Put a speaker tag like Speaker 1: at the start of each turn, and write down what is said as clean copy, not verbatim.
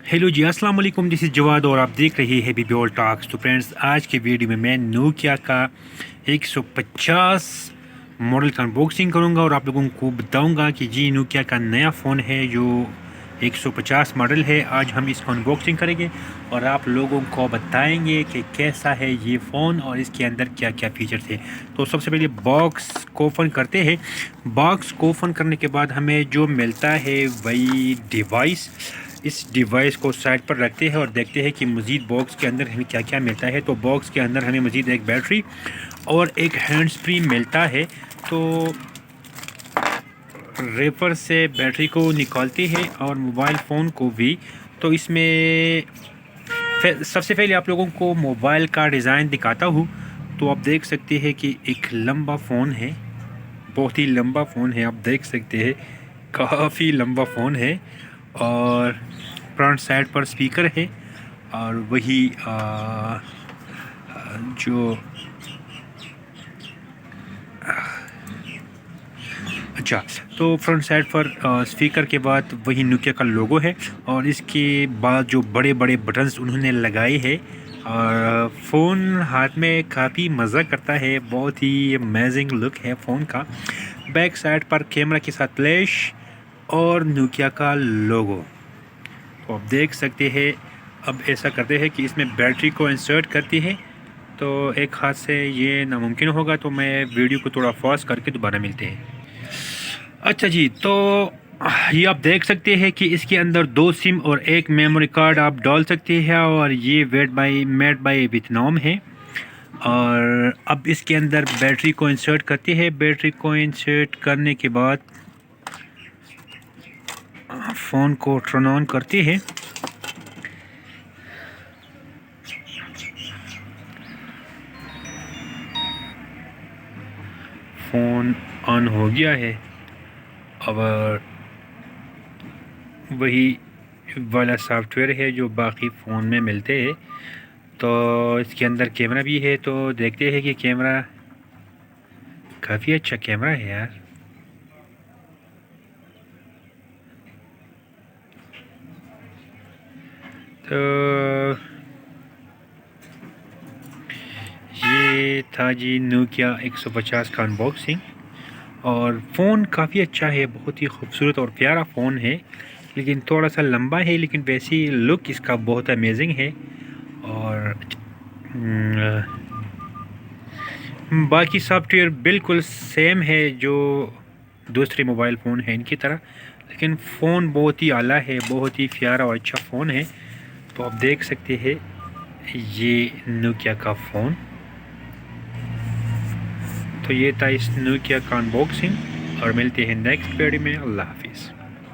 Speaker 1: Hello जी, अस्सलाम वालेकुम। This is Jawad और आप देख रहे हैं बीबी ऑल टॉक्स। तो फ्रेंड्स, आज के वीडियो में मैं नोकिया का 150 मॉडल का अनबॉक्सिंग करूंगा और आप लोगों को बताऊंगा कि जी नोकिया का नया फ़ोन है जो 150 मॉडल है। आज हम इसको अनबॉक्सिंग करेंगे और आप लोगों को बताएंगे कि कैसा है ये फ़ोन और इसके अंदर क्या क्या फ़ीचर्स है। तो सबसे पहले बॉक्स को ओपन करते हैं। बॉक्स को ओपन करने के बाद हमें जो मिलता है वही डिवाइस। इस डिवाइस को साइड पर रखते हैं और देखते हैं कि मज़ीद बॉक्स के अंदर हमें क्या क्या मिलता है। तो बॉक्स के अंदर हमें मज़ीद एक बैटरी और एक हैंड फ्री मिलता है। तो रेपर से बैटरी को निकालते हैं और मोबाइल फ़ोन को भी। तो इसमें सबसे पहले आप लोगों को मोबाइल का डिज़ाइन दिखाता हूँ। तो आप देख सकते हैं कि एक लंबा फ़ोन है, बहुत ही लंबा फ़ोन है। आप देख सकते हैं काफ़ी लंबा फ़ोन है और फ्रंट साइड पर स्पीकर है और वही जो अच्छा, तो फ्रंट साइड पर स्पीकर के बाद वही नोकिया का लोगो है और इसके बाद जो बड़े बड़े बटन्स उन्होंने लगाए हैं और फ़ोन हाथ में काफ़ी मज़ा करता है। बहुत ही अमेजिंग लुक है फ़ोन का। बैक साइड पर कैमरा के साथ फ्लैश और नोकिया का लोगो। तो आप देख सकते हैं। अब ऐसा करते हैं कि इसमें बैटरी को इंसर्ट करती है। तो एक हाथ से ये नामुमकिन होगा, तो मैं वीडियो को थोड़ा फास्ट करके दोबारा मिलते हैं। अच्छा जी, तो ये आप देख सकते हैं कि इसके अंदर 2 सिम और एक मेमोरी कार्ड आप डाल सकते हैं और ये मेड बाय वियतनाम है। और अब इसके अंदर बैटरी को इंसर्ट करते हैं। बैटरी को इंसर्ट करने के बाद फ़ोन को टर्न ऑन करते हैं। फ़ोन ऑन हो गया है। अब वही वाला सॉफ्टवेयर है जो बाकी फ़ोन में मिलते हैं। तो इसके अंदर कैमरा भी है। तो देखते हैं कि कैमरा काफ़ी अच्छा कैमरा है यार। तो ये था जी नोकिया 150 का अनबॉक्सिंग। और फ़ोन काफ़ी अच्छा है, बहुत ही खूबसूरत और प्यारा फ़ोन है, लेकिन थोड़ा सा लंबा है, लेकिन वैसी लुक इसका बहुत अमेजिंग है। और बाकी सॉफ्टवेयर बिल्कुल सेम है जो दूसरे मोबाइल फ़ोन है इनकी तरह, लेकिन फ़ोन बहुत ही आला है, बहुत ही प्यारा और अच्छा फ़ोन है। तो आप देख सकते हैं ये नोकिया का फ़ोन। तो ये था इस नोकिया का अनबॉक्सिंग और मिलते हैं नेक्स्ट वीडियो में। अल्लाह हाफिज़।